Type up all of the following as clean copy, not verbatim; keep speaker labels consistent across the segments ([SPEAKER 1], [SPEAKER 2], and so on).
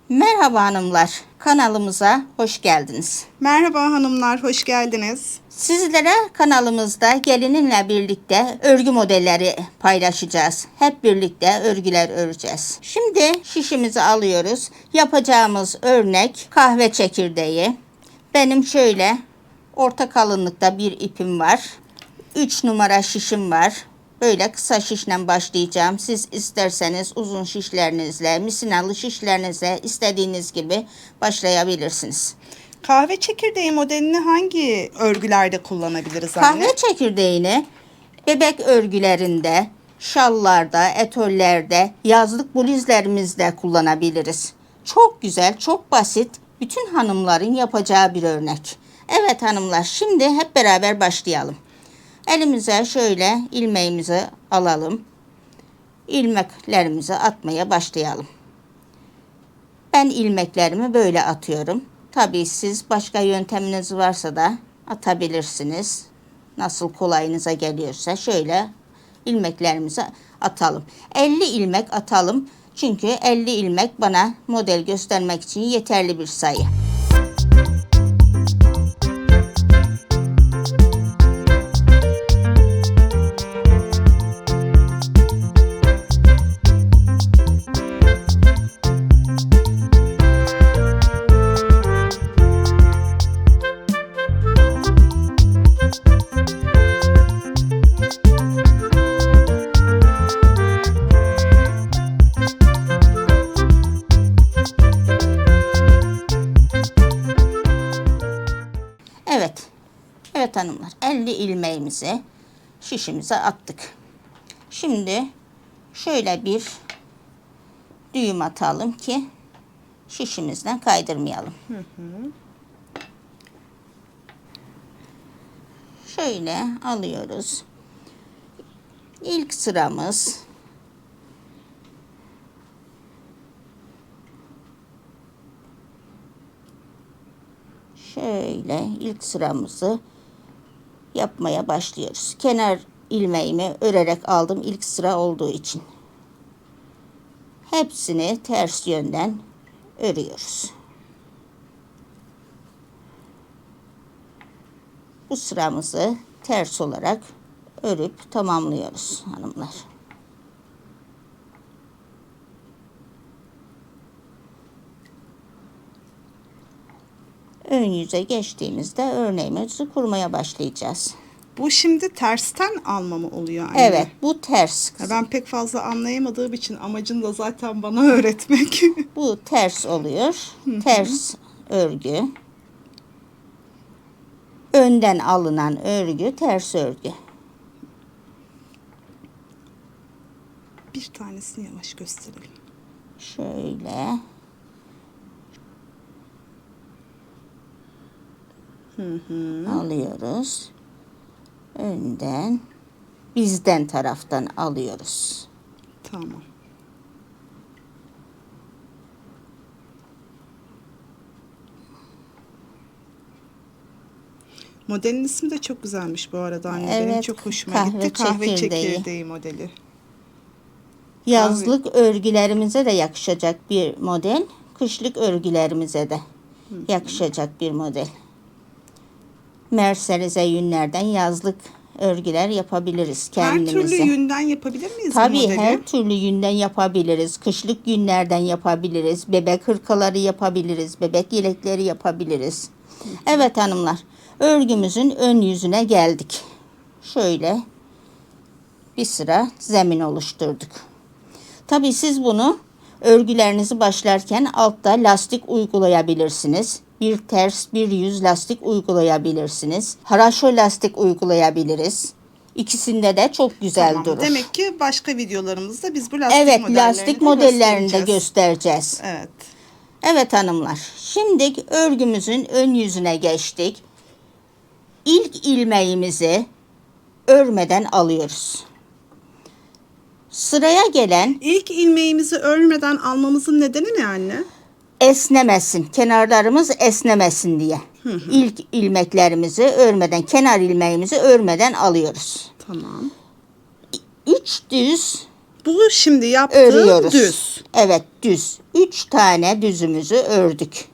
[SPEAKER 1] Merhaba hanımlar, kanalımıza hoş geldiniz.
[SPEAKER 2] Merhaba hanımlar, hoş geldiniz.
[SPEAKER 1] Sizlere kanalımızda gelininle birlikte örgü modelleri paylaşacağız. Hep birlikte örgüler öreceğiz. Şimdi şişimizi alıyoruz. Yapacağımız örnek kahve çekirdeği. Benim şöyle orta kalınlıkta bir ipim var. 3 numara şişim var. Böyle kısa şişle başlayacağım. Siz isterseniz uzun şişlerinizle, misinalı şişlerinizle istediğiniz gibi başlayabilirsiniz.
[SPEAKER 2] Kahve çekirdeği modelini hangi örgülerde kullanabiliriz anne?
[SPEAKER 1] Kahve çekirdeğini bebek örgülerinde, şallarda, etollerde, yazlık bluzlerimizde kullanabiliriz. Çok güzel, çok basit, bütün hanımların yapacağı bir örnek. Evet hanımlar, şimdi hep beraber başlayalım. Elimize şöyle ilmeğimizi alalım. İlmeklerimizi atmaya başlayalım. Ben ilmeklerimi böyle atıyorum. Tabii siz başka yönteminiz varsa da atabilirsiniz. Nasıl kolayınıza geliyorsa şöyle ilmeklerimizi atalım. 50 ilmek atalım. Çünkü 50 ilmek bana model göstermek için yeterli bir sayı. Evet hanımlar, 50 ilmeğimizi şişimize attık. Şimdi şöyle bir düğüm atalım ki şişimizden kaydırmayalım. Şöyle alıyoruz. İlk sıramız şöyle ilk sıramızı yapmaya başlıyoruz. Kenar ilmeğimi örerek aldım ilk sıra olduğu için. Hepsini ters yönden örüyoruz. Bu sıramızı ters olarak örüp tamamlıyoruz hanımlar. Ön yüze geçtiğimizde örneğimizi kurmaya başlayacağız.
[SPEAKER 2] Bu şimdi tersten alma mı oluyor anne?
[SPEAKER 1] Evet, bu ters.
[SPEAKER 2] Ben pek fazla anlayamadığım için amacın da zaten bana öğretmek.
[SPEAKER 1] Bu ters oluyor. Ters örgü. Önden alınan örgü ters örgü.
[SPEAKER 2] Bir tanesini yavaş gösterelim.
[SPEAKER 1] Şöyle. Alıyoruz. Önden, bizden taraftan alıyoruz.
[SPEAKER 2] Tamam. Modelin ismi de çok güzelmiş bu arada anne. Benim
[SPEAKER 1] Evet,
[SPEAKER 2] çok hoşuma gitti. Kahve çekirdeği modeli.
[SPEAKER 1] Yazlık örgülerimize de yakışacak bir model. Kışlık örgülerimize de yakışacak bir model. Merserize yünlerden yazlık örgüler yapabiliriz kendimize.
[SPEAKER 2] Her türlü yünden yapabilir miyiz bu
[SPEAKER 1] Tabii
[SPEAKER 2] modeli?
[SPEAKER 1] her türlü yünden yapabiliriz. Kışlık yünlerden yapabiliriz. Bebek hırkaları yapabiliriz. Bebek yelekleri yapabiliriz. Evet hanımlar, örgümüzün ön yüzüne geldik. Şöyle bir sıra zemin oluşturduk. Tabii siz bunu örgülerinizi başlarken altta lastik uygulayabilirsiniz. Bir ters bir yüz lastik uygulayabilirsiniz. Haraşo lastik uygulayabiliriz. İkisinde de çok güzel
[SPEAKER 2] Tamam.
[SPEAKER 1] durur.
[SPEAKER 2] Demek ki başka videolarımızda biz bu lastik
[SPEAKER 1] Evet,
[SPEAKER 2] modellerini
[SPEAKER 1] lastik
[SPEAKER 2] de
[SPEAKER 1] modellerini de
[SPEAKER 2] göstereceğiz.
[SPEAKER 1] göstereceğiz.
[SPEAKER 2] Evet.
[SPEAKER 1] Evet hanımlar, şimdi örgümüzün ön yüzüne geçtik. İlk ilmeğimizi örmeden alıyoruz. Sıraya gelen
[SPEAKER 2] İlk ilmeğimizi örmeden almamızın nedeni ne anne?
[SPEAKER 1] esnemesin, kenarlarımız esnemesin diye. İlk ilmeklerimizi örmeden, kenar ilmeğimizi örmeden alıyoruz.
[SPEAKER 2] Tamam.
[SPEAKER 1] 3 düz
[SPEAKER 2] Bu şimdi yaptığım
[SPEAKER 1] Örüyoruz.
[SPEAKER 2] düz.
[SPEAKER 1] Evet, düz. 3 tane düzümüzü ördük.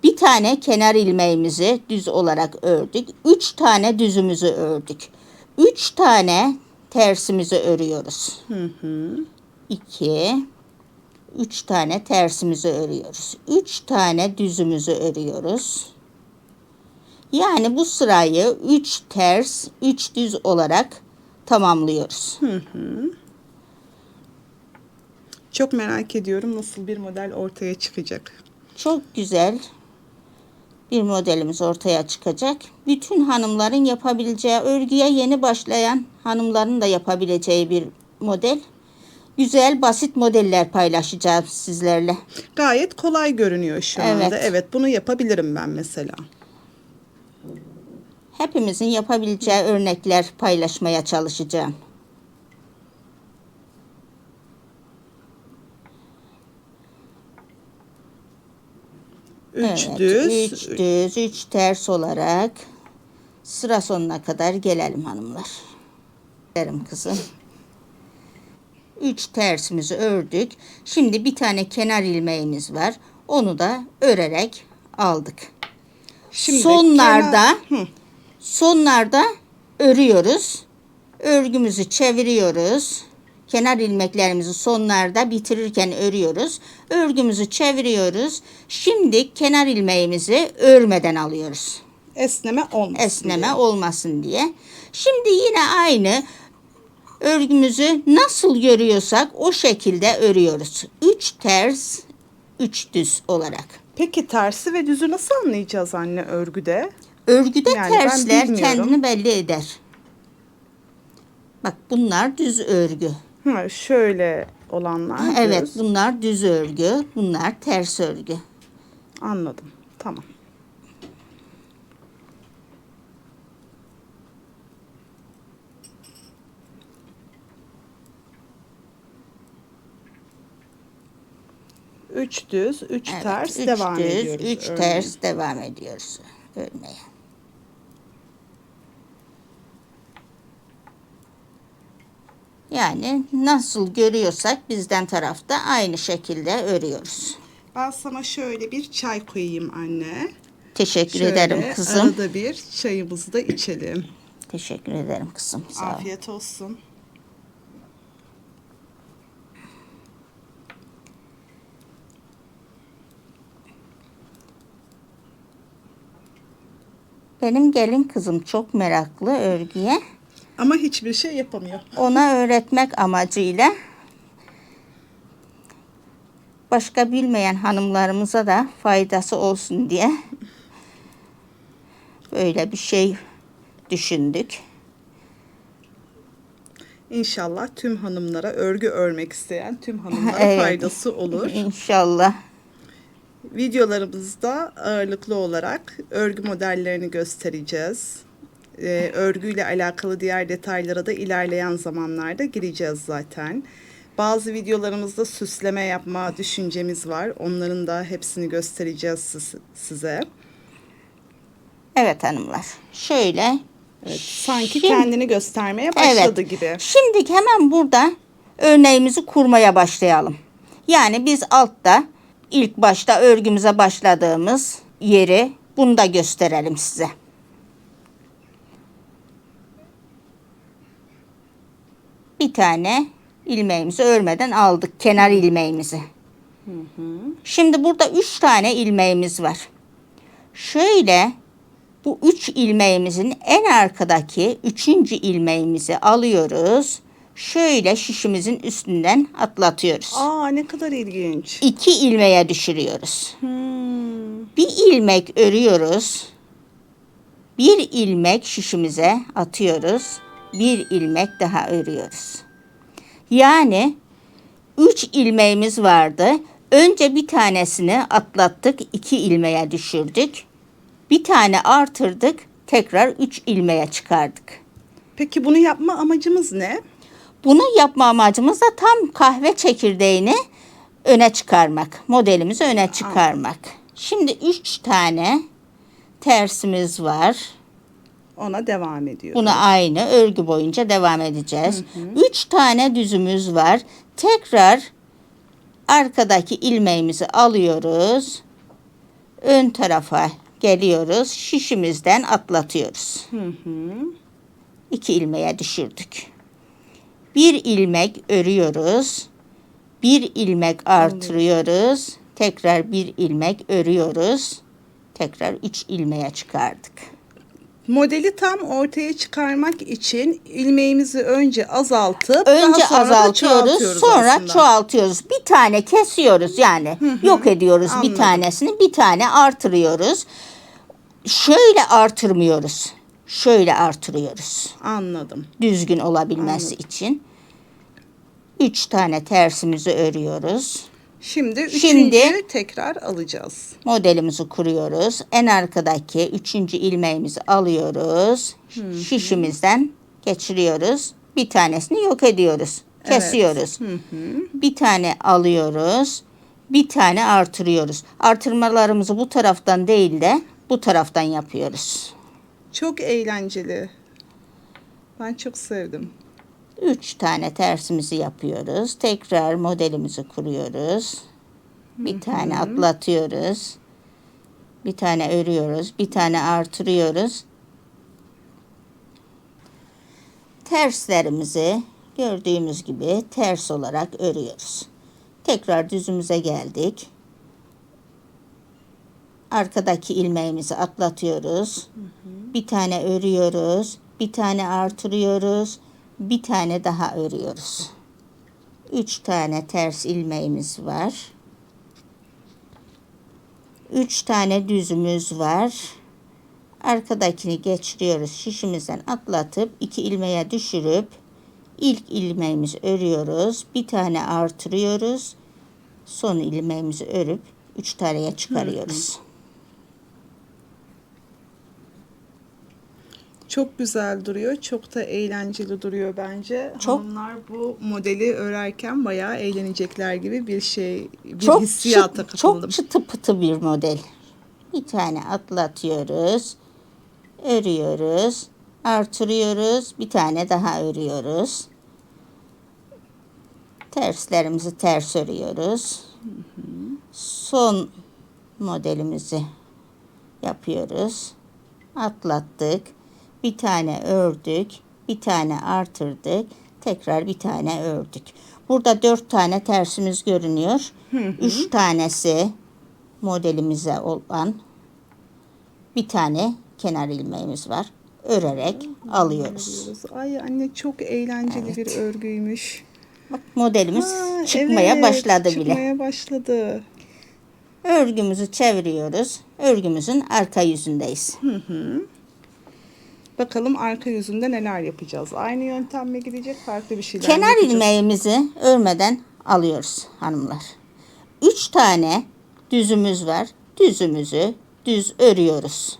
[SPEAKER 1] Bir tane kenar ilmeğimizi düz olarak ördük. 3 tane düzümüzü ördük. 3 tane tersimizi örüyoruz. 2 3 tane tersimizi örüyoruz. 3 tane düzümüzü örüyoruz. Yani bu sırayı 3 ters, 3 düz olarak tamamlıyoruz.
[SPEAKER 2] Çok merak ediyorum nasıl bir model ortaya çıkacak.
[SPEAKER 1] Çok güzel bir modelimiz ortaya çıkacak. Bütün hanımların yapabileceği, örgüye yeni başlayan hanımların da yapabileceği bir model. Güzel, basit modeller paylaşacağım sizlerle.
[SPEAKER 2] Gayet kolay görünüyor şu anda.
[SPEAKER 1] Evet.
[SPEAKER 2] Evet, bunu yapabilirim ben mesela.
[SPEAKER 1] Hepimizin yapabileceği örnekler paylaşmaya çalışacağım.
[SPEAKER 2] Üç
[SPEAKER 1] Evet,
[SPEAKER 2] düz.
[SPEAKER 1] 3 düz, 3 ters olarak sıra sonuna kadar gelelim hanımlar. Derim kızım. 3 tersimizi ördük. Şimdi bir tane kenar ilmeğimiz var. Onu da örerek aldık.
[SPEAKER 2] Şimdi
[SPEAKER 1] Sonlarda
[SPEAKER 2] kenar-
[SPEAKER 1] sonlarda örüyoruz. Örgümüzü çeviriyoruz. Kenar ilmeklerimizi sonlarda bitirirken örüyoruz. Örgümüzü çeviriyoruz. Şimdi kenar ilmeğimizi örmeden alıyoruz.
[SPEAKER 2] Esneme olmasın
[SPEAKER 1] Esneme
[SPEAKER 2] diye.
[SPEAKER 1] olmasın diye. Şimdi yine aynı örgümüzü nasıl görüyorsak o şekilde örüyoruz. 3 ters, 3 düz olarak.
[SPEAKER 2] Peki tersi ve düzü nasıl anlayacağız anne örgüde?
[SPEAKER 1] Örgüde
[SPEAKER 2] Yani ben
[SPEAKER 1] tersler
[SPEAKER 2] bilmiyorum.
[SPEAKER 1] kendini belli eder. Bak bunlar düz örgü.
[SPEAKER 2] Şöyle olanlar
[SPEAKER 1] Evet,
[SPEAKER 2] düz.
[SPEAKER 1] bunlar düz örgü, bunlar ters örgü.
[SPEAKER 2] Anladım. Tamam. Üç düz, üç
[SPEAKER 1] Evet,
[SPEAKER 2] ters
[SPEAKER 1] 3
[SPEAKER 2] devam
[SPEAKER 1] düz,
[SPEAKER 2] ediyoruz.
[SPEAKER 1] 3
[SPEAKER 2] örmeye.
[SPEAKER 1] ters devam ediyoruz örmeye. Yani nasıl görüyorsak bizden tarafta aynı şekilde örüyoruz.
[SPEAKER 2] Ben sana şöyle bir çay koyayım anne.
[SPEAKER 1] Teşekkür
[SPEAKER 2] Şöyle
[SPEAKER 1] ederim kızım.
[SPEAKER 2] arada bir çayımızı da içelim.
[SPEAKER 1] Teşekkür ederim kızım. Sağ ol.
[SPEAKER 2] Afiyet olsun.
[SPEAKER 1] Benim gelin kızım çok meraklı örgüye.
[SPEAKER 2] Ama hiçbir şey yapamıyor.
[SPEAKER 1] Ona öğretmek amacıyla başka bilmeyen hanımlarımıza da faydası olsun diye böyle bir şey düşündük.
[SPEAKER 2] İnşallah tüm hanımlara, örgü örmek isteyen tüm hanımlara
[SPEAKER 1] Evet.
[SPEAKER 2] faydası olur.
[SPEAKER 1] İnşallah.
[SPEAKER 2] Videolarımızda ağırlıklı olarak örgü modellerini göstereceğiz. Örgüyle alakalı diğer detaylara da ilerleyen zamanlarda gireceğiz zaten. Bazı videolarımızda süsleme yapma düşüncemiz var. Onların da hepsini göstereceğiz size.
[SPEAKER 1] Evet hanımlar. Şöyle.
[SPEAKER 2] Evet, sanki
[SPEAKER 1] Şimdi-
[SPEAKER 2] kendini göstermeye başladı gibi.
[SPEAKER 1] Şimdi hemen burada örneğimizi kurmaya başlayalım. Yani biz altta ilk başta örgümüze başladığımız yeri bunu da gösterelim size. Bir tane ilmeğimizi örmeden aldık. Kenar ilmeğimizi. Şimdi burada 3 tane ilmeğimiz var. Şöyle bu 3 ilmeğimizin en arkadaki 3. ilmeğimizi alıyoruz. Şöyle şişimizin üstünden atlatıyoruz.
[SPEAKER 2] Aa, ne kadar ilginç.
[SPEAKER 1] 2 ilmeğe düşürüyoruz. Bir ilmek örüyoruz. Bir ilmek şişimize atıyoruz. Bir ilmek daha örüyoruz. Yani 3 ilmeğimiz vardı. Önce bir tanesini atlattık. 2 ilmeğe düşürdük. Bir tane artırdık. Tekrar 3 ilmeğe çıkardık.
[SPEAKER 2] Peki bunu yapma amacımız ne?
[SPEAKER 1] Bunu yapma amacımız da tam kahve çekirdeğini öne çıkarmak. Modelimizi öne çıkarmak. Şimdi 3 tane tersimiz var.
[SPEAKER 2] Ona devam ediyoruz.
[SPEAKER 1] Buna aynı örgü boyunca devam edeceğiz. 3 tane düzümüz var. Tekrar arkadaki ilmeğimizi alıyoruz. Ön tarafa geliyoruz. Şişimizden atlatıyoruz. 2 ilmeğe düşürdük. Bir ilmek örüyoruz. Bir ilmek artırıyoruz. Tekrar bir ilmek örüyoruz. Tekrar 3 ilmeğe çıkardık.
[SPEAKER 2] Modeli tam ortaya çıkarmak için ilmeğimizi önce azaltıp
[SPEAKER 1] Önce
[SPEAKER 2] daha sonra da
[SPEAKER 1] azaltıyoruz,
[SPEAKER 2] çoğaltıyoruz
[SPEAKER 1] sonra
[SPEAKER 2] aslında.
[SPEAKER 1] çoğaltıyoruz. Bir tane kesiyoruz yani. Yok ediyoruz
[SPEAKER 2] Anladım.
[SPEAKER 1] bir tanesini, bir tane artırıyoruz. Şöyle artırmıyoruz. Şöyle artırıyoruz.
[SPEAKER 2] Anladım.
[SPEAKER 1] Düzgün olabilmesi için. 3 tane tersimizi örüyoruz.
[SPEAKER 2] Şimdi
[SPEAKER 1] Şimdi-
[SPEAKER 2] üçüncüyü tekrar alacağız.
[SPEAKER 1] Modelimizi kuruyoruz. En arkadaki 3. ilmeğimizi alıyoruz. Şişimizden geçiriyoruz. Bir tanesini yok ediyoruz.
[SPEAKER 2] Evet.
[SPEAKER 1] Kesiyoruz. Bir tane alıyoruz. Bir tane artırıyoruz. Artırmalarımızı bu taraftan değil de bu taraftan yapıyoruz.
[SPEAKER 2] Çok eğlenceli. Ben çok sevdim.
[SPEAKER 1] 3 tane tersimizi yapıyoruz. Tekrar modelimizi kuruyoruz. Bir tane atlatıyoruz. Bir tane örüyoruz. Bir tane artırıyoruz. Terslerimizi gördüğümüz gibi ters olarak örüyoruz. Tekrar düzümüze geldik. Arkadaki ilmeğimizi atlatıyoruz. Bir tane örüyoruz. Bir tane artırıyoruz. Bir tane daha örüyoruz. 3 tane ters ilmeğimiz var. 3 tane düzümüz var. Arkadakini geçiriyoruz. Şişimizden atlatıp 2 ilmeğe düşürüp ilk ilmeğimizi örüyoruz. Bir tane artırıyoruz. Son ilmeğimizi örüp 3 taneye çıkarıyoruz.
[SPEAKER 2] Çok güzel duruyor. Çok da eğlenceli duruyor bence.
[SPEAKER 1] Çok-
[SPEAKER 2] Hanımlar bu modeli örerken bayağı eğlenecekler gibi bir şey, bir
[SPEAKER 1] Çok
[SPEAKER 2] hissiyata
[SPEAKER 1] çıt-
[SPEAKER 2] kapıldım.
[SPEAKER 1] çok çıtı pıtı bir model. Bir tane atlatıyoruz. Örüyoruz. Artırıyoruz. Bir tane daha örüyoruz. Terslerimizi ters örüyoruz. Son modelimizi yapıyoruz. Atlattık. Bir tane ördük. Bir tane artırdık. Tekrar bir tane ördük. Burada 4 tane tersimiz görünüyor. 3 tanesi modelimize olan, bir tane kenar ilmeğimiz var. Örerek alıyoruz.
[SPEAKER 2] Ay anne, çok eğlenceli bir örgüymüş.
[SPEAKER 1] Bak, modelimiz
[SPEAKER 2] Ha,
[SPEAKER 1] çıkmaya
[SPEAKER 2] evet,
[SPEAKER 1] başladı bile.
[SPEAKER 2] çıkmaya başladı.
[SPEAKER 1] Örgümüzü çeviriyoruz. Örgümüzün arka yüzündeyiz.
[SPEAKER 2] Bakalım arka yüzünde neler yapacağız? Aynı yöntem mi gidecek, farklı bir şeyler mi
[SPEAKER 1] Kenar
[SPEAKER 2] yapacağız?
[SPEAKER 1] ilmeğimizi örmeden alıyoruz hanımlar. 3 tane düzümüz var. Düzümüzü düz örüyoruz.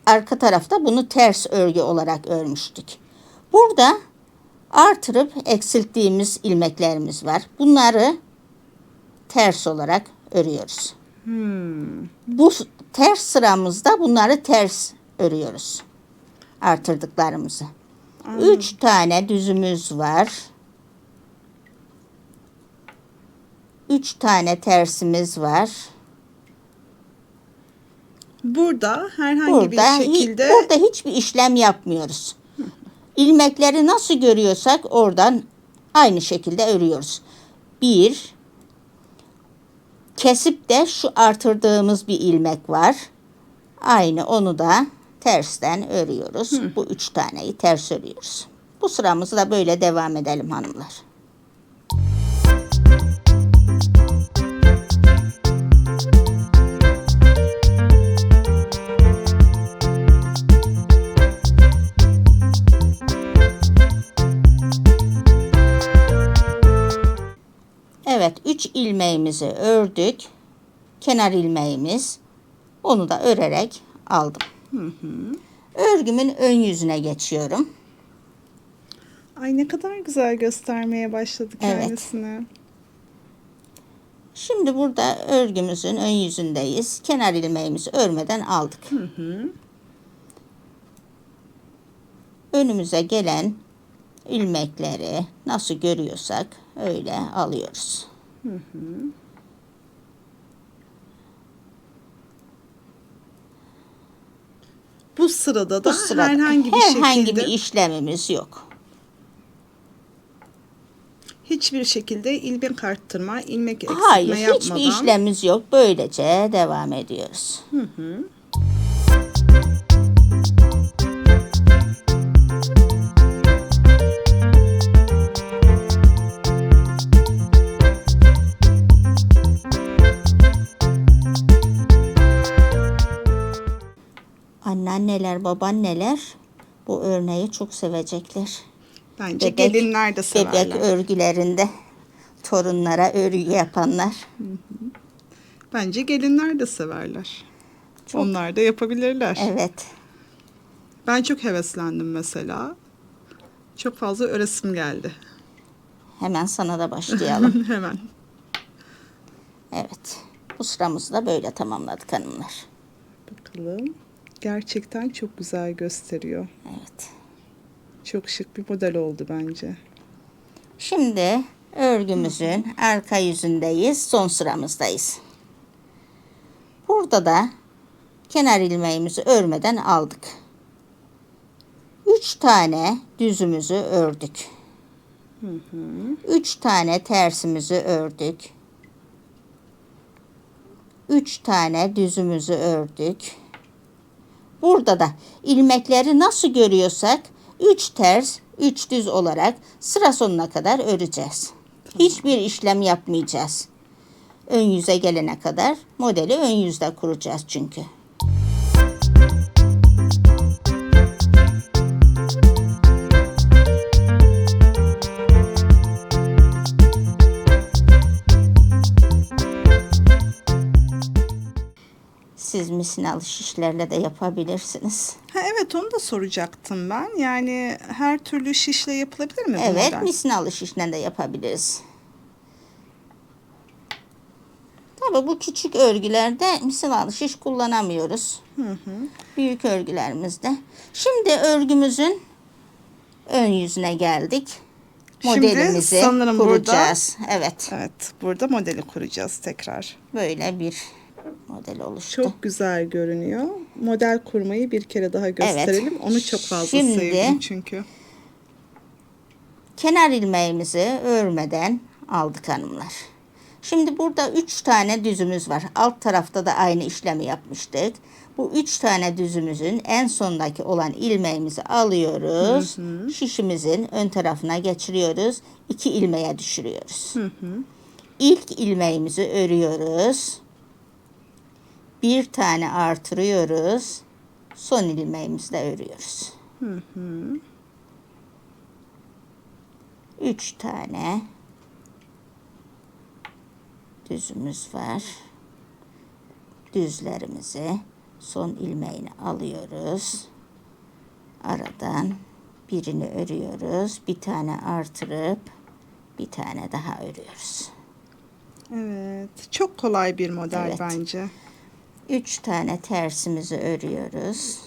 [SPEAKER 1] Arka tarafta bunu ters örgü olarak örmüştük. Burada artırıp eksilttiğimiz ilmeklerimiz var. Bunları ters olarak örüyoruz. Bu ters sıramızda bunları ters örüyoruz. Artırdıklarımızı. 3 tane düzümüz var. 3 tane tersimiz var.
[SPEAKER 2] Burada herhangi bir şekilde
[SPEAKER 1] Burada hiçbir işlem yapmıyoruz. İlmekleri nasıl görüyorsak oradan aynı şekilde örüyoruz. Bir, kesip de şu artırdığımız bir ilmek var. Aynı onu da tersten örüyoruz. Bu 3 taneyi ters örüyoruz. Bu sıramızı da böyle devam edelim hanımlar. Evet, 3 ilmeğimizi ördük. Kenar ilmeğimiz. Onu da örerek aldım. Örgümün ön yüzüne geçiyorum.
[SPEAKER 2] ay ne kadar güzel göstermeye başladı
[SPEAKER 1] Evet.
[SPEAKER 2] kendisini.
[SPEAKER 1] Şimdi burada örgümüzün ön yüzündeyiz. Kenar ilmeğimizi örmeden aldık. önümüze gelen ilmekleri nasıl görüyorsak öyle alıyoruz.
[SPEAKER 2] Bu sırada da
[SPEAKER 1] Bu sırada
[SPEAKER 2] herhangi bir
[SPEAKER 1] herhangi bir
[SPEAKER 2] şekilde
[SPEAKER 1] işlemimiz yok.
[SPEAKER 2] hiçbir şekilde ilmek arttırma, ilmek eksiltme
[SPEAKER 1] Hayır,
[SPEAKER 2] yapmadan
[SPEAKER 1] hiçbir işlemimiz yok. Böylece devam ediyoruz. Anneanneler, babaanneler bu örneği çok sevecekler.
[SPEAKER 2] bence gelinler de severler.
[SPEAKER 1] Bebek örgülerinde torunlara örgü yapanlar.
[SPEAKER 2] Bence gelinler de severler. Onlar da yapabilirler.
[SPEAKER 1] Evet.
[SPEAKER 2] Ben çok heveslendim mesela. Çok fazla öresim geldi.
[SPEAKER 1] Hemen sana da başlayalım.
[SPEAKER 2] Hemen.
[SPEAKER 1] Evet. Bu sıramızı da böyle tamamladık hanımlar.
[SPEAKER 2] Bakalım. Gerçekten çok güzel gösteriyor.
[SPEAKER 1] Evet.
[SPEAKER 2] Çok şık bir model oldu bence.
[SPEAKER 1] Şimdi örgümüzün arka yüzündeyiz. Son sıramızdayız. Burada da kenar ilmeğimizi örmeden aldık. 3 tane düzümüzü ördük. 3 tane tersimizi ördük. 3 tane düzümüzü ördük. Burada da ilmekleri nasıl görüyorsak 3 ters, 3 düz olarak sıra sonuna kadar öreceğiz. Hiçbir işlem yapmayacağız. Ön yüze gelene kadar modeli ön yüzde kuracağız çünkü. Siz misinalı şişlerle de yapabilirsiniz.
[SPEAKER 2] Ha, evet, onu da soracaktım ben. Yani her türlü şişle yapılabilir mi bu
[SPEAKER 1] Evet,
[SPEAKER 2] model?
[SPEAKER 1] misinalı şişle de yapabiliriz. Tabii bu küçük örgülerde misinalı şiş kullanamıyoruz. Büyük örgülerimizde. Şimdi örgümüzün ön yüzüne geldik.
[SPEAKER 2] Şimdi
[SPEAKER 1] Modelimizi
[SPEAKER 2] sanırım
[SPEAKER 1] kuracağız. Evet.
[SPEAKER 2] Evet, burada modeli kuracağız tekrar.
[SPEAKER 1] Böyle bir model oluştu.
[SPEAKER 2] Çok güzel görünüyor. Model kurmayı bir kere daha gösterelim. Onu çok fazla
[SPEAKER 1] Şimdi-
[SPEAKER 2] sevdim çünkü.
[SPEAKER 1] Kenar ilmeğimizi örmeden aldık hanımlar. Şimdi burada 3 tane düzümüz var. Alt tarafta da aynı işlemi yapmıştık. Bu 3 tane düzümüzün en sondaki olan ilmeğimizi alıyoruz. Şişimizin ön tarafına geçiriyoruz. 2 ilmeğe düşürüyoruz. İlk ilmeğimizi örüyoruz. Bir tane artırıyoruz. Son ilmeğimizi de örüyoruz. 3 tane düzümüz var. Düzlerimizi son ilmeğini alıyoruz. Aradan birini örüyoruz. Bir tane artırıp bir tane daha örüyoruz.
[SPEAKER 2] Evet, çok kolay bir model
[SPEAKER 1] Evet.
[SPEAKER 2] bence.
[SPEAKER 1] 3 tane tersimizi örüyoruz.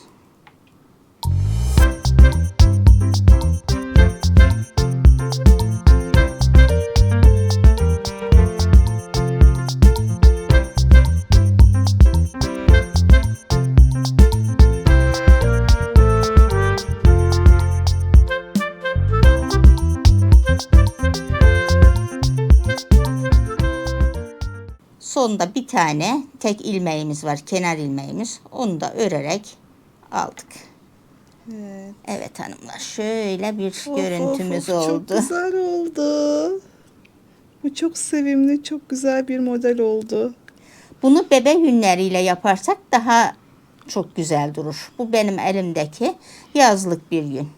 [SPEAKER 1] Sonda bir tane tek ilmeğimiz var, kenar ilmeğimiz. Onu da örerek aldık.
[SPEAKER 2] Evet.
[SPEAKER 1] Evet hanımlar, şöyle bir
[SPEAKER 2] Of,
[SPEAKER 1] görüntümüz
[SPEAKER 2] of,
[SPEAKER 1] oldu.
[SPEAKER 2] Çok güzel oldu. Bu çok sevimli, çok güzel bir model oldu.
[SPEAKER 1] Bunu bebek yünleriyle yaparsak daha çok güzel durur. Bu benim elimdeki yazlık bir yün.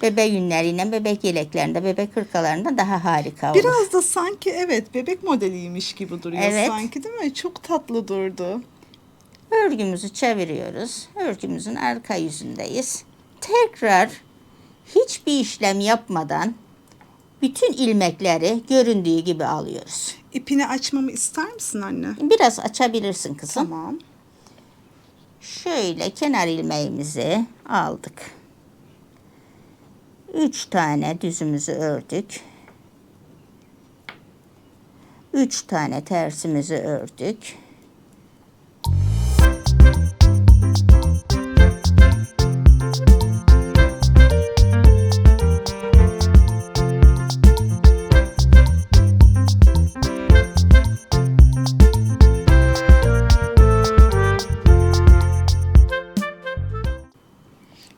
[SPEAKER 1] Bebek yünleriyle bebek yeleklerinde, bebek hırkalarında daha harika olur.
[SPEAKER 2] Biraz da sanki evet bebek modeliymiş gibi duruyor
[SPEAKER 1] Evet.
[SPEAKER 2] sanki, değil mi? Çok tatlı durdu.
[SPEAKER 1] Örgümüzü çeviriyoruz. Örgümüzün arka yüzündeyiz. Tekrar hiçbir işlem yapmadan bütün ilmekleri göründüğü gibi alıyoruz.
[SPEAKER 2] İpini açmamı ister misin anne?
[SPEAKER 1] Biraz açabilirsin kızım.
[SPEAKER 2] Tamam.
[SPEAKER 1] Şöyle kenar ilmeğimizi aldık. 3 tane düzümüzü ördük. 3 tane tersimizi ördük.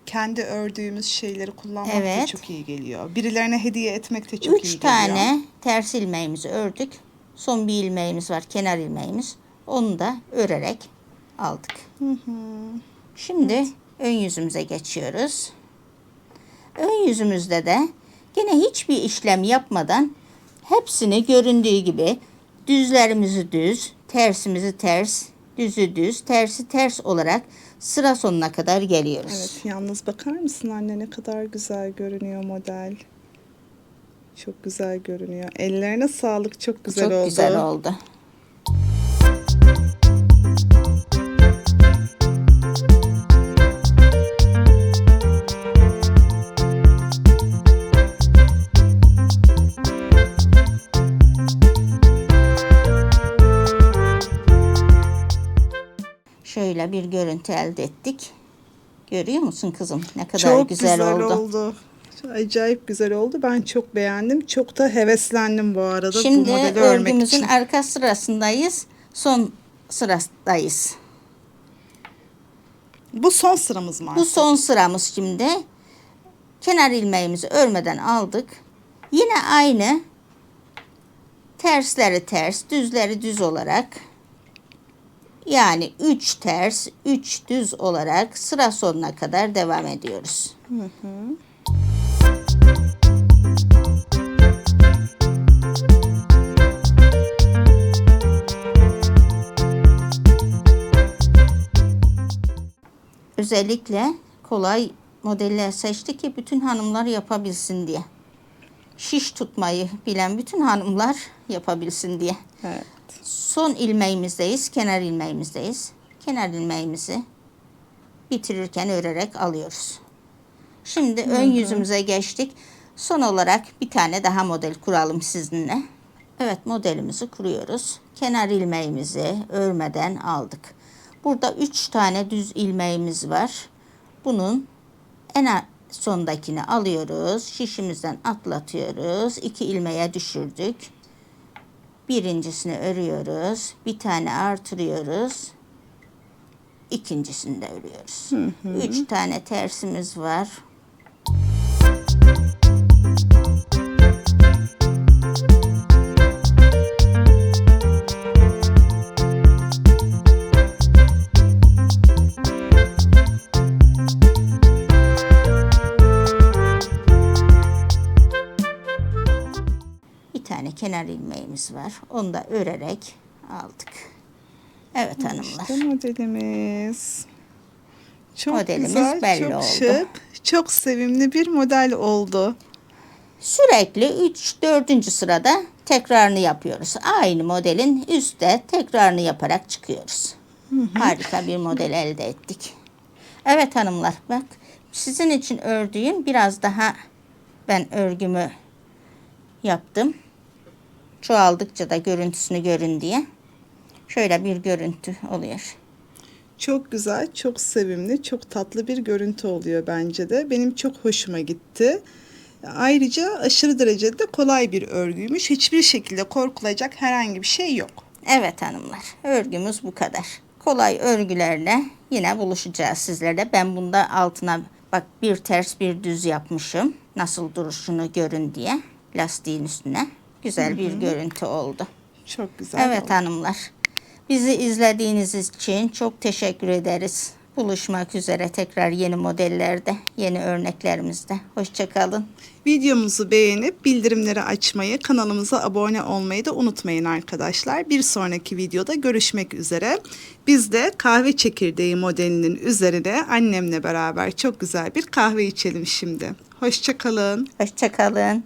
[SPEAKER 2] Kendi ördüğümüz şeyleri kullanmak da
[SPEAKER 1] Evet.
[SPEAKER 2] çok iyi geliyor. Birilerine hediye etmek de çok iyi
[SPEAKER 1] 3
[SPEAKER 2] geliyor.
[SPEAKER 1] tane ters ilmeğimizi ördük. Son bir ilmeğimiz var, kenar ilmeğimiz. Onu da örerek aldık. Şimdi ön yüzümüze geçiyoruz. Ön yüzümüzde de yine hiçbir işlem yapmadan hepsini göründüğü gibi düzlerimizi düz, tersimizi ters, düzü düz, tersi ters olarak sıra sonuna kadar geliyoruz.
[SPEAKER 2] Evet, yalnız bakar mısın anne, ne kadar güzel görünüyor model. Çok güzel görünüyor. Ellerine sağlık, çok güzel oldu.
[SPEAKER 1] Çok güzel oldu. Şöyle bir görüntü elde ettik. Görüyor musun kızım? Ne kadar
[SPEAKER 2] Çok
[SPEAKER 1] güzel oldu.
[SPEAKER 2] oldu. Acayip güzel oldu. Ben çok beğendim. Çok da heveslendim bu arada
[SPEAKER 1] Şimdi
[SPEAKER 2] bu modeli örmek
[SPEAKER 1] örgümüzün
[SPEAKER 2] için.
[SPEAKER 1] arka sırasındayız. Son sıradayız.
[SPEAKER 2] Bu son sıramız mı?
[SPEAKER 1] Bu son sıramız şimdi. Kenar ilmeğimizi örmeden aldık. Yine aynı tersleri ters, düzleri düz olarak, yani 3 ters, 3 düz olarak sıra sonuna kadar devam ediyoruz. Özellikle kolay modeller seçtik ki bütün hanımlar yapabilsin diye. Şiş tutmayı bilen bütün hanımlar yapabilsin diye.
[SPEAKER 2] Evet.
[SPEAKER 1] Son ilmeğimizdeyiz, kenar ilmeğimizdeyiz. Kenar ilmeğimizi bitirirken örerek alıyoruz. Şimdi ön yüzümüze geçtik. Son olarak bir tane daha model kuralım sizinle. Evet, modelimizi kuruyoruz. Kenar ilmeğimizi örmeden aldık. Burada 3 tane düz ilmeğimiz var. Bunun en sondakini alıyoruz. Şişimizden atlatıyoruz. 2 ilmeğe düşürdük. Birincisini örüyoruz. Bir tane artırıyoruz. İkincisini de örüyoruz. 3 tane tersimiz var. Bir tane kenar ilmeğimiz var. Onu da örerek aldık. Evet hanımlar.
[SPEAKER 2] İşte modelimiz. Çok
[SPEAKER 1] Modelimiz
[SPEAKER 2] güzel,
[SPEAKER 1] belli
[SPEAKER 2] çok
[SPEAKER 1] oldu.
[SPEAKER 2] şık, çok sevimli bir model oldu.
[SPEAKER 1] Sürekli 3-4. sırada tekrarını yapıyoruz. Aynı modelin üstte tekrarını yaparak çıkıyoruz. Harika bir model elde ettik. Evet hanımlar, bak sizin için ördüğüm biraz daha ben örgümü yaptım. Çoğaldıkça da görüntüsünü görün diye. Şöyle bir görüntü oluyor.
[SPEAKER 2] Çok güzel, çok sevimli, çok tatlı bir görüntü oluyor bence de. Benim çok hoşuma gitti. Ayrıca aşırı derecede de kolay bir örgüymüş. Hiçbir şekilde korkulacak herhangi bir şey yok.
[SPEAKER 1] Evet hanımlar, örgümüz bu kadar. Kolay örgülerle yine buluşacağız sizlerle. Ben bunda altına bak bir ters bir düz yapmışım. Nasıl duruşunu görün diye lastiğin üstüne. Güzel bir görüntü oldu.
[SPEAKER 2] Çok güzel
[SPEAKER 1] Evet
[SPEAKER 2] oldu.
[SPEAKER 1] hanımlar, bizi izlediğiniz için çok teşekkür ederiz. Buluşmak üzere tekrar yeni modellerde, yeni örneklerimizde. Hoşça kalın.
[SPEAKER 2] Videomuzu beğenip bildirimleri açmayı, kanalımıza abone olmayı da unutmayın arkadaşlar. Bir sonraki videoda görüşmek üzere. Biz de kahve çekirdeği modelinin üzerine annemle beraber çok güzel bir kahve içelim şimdi. Hoşça kalın.
[SPEAKER 1] Hoşça kalın.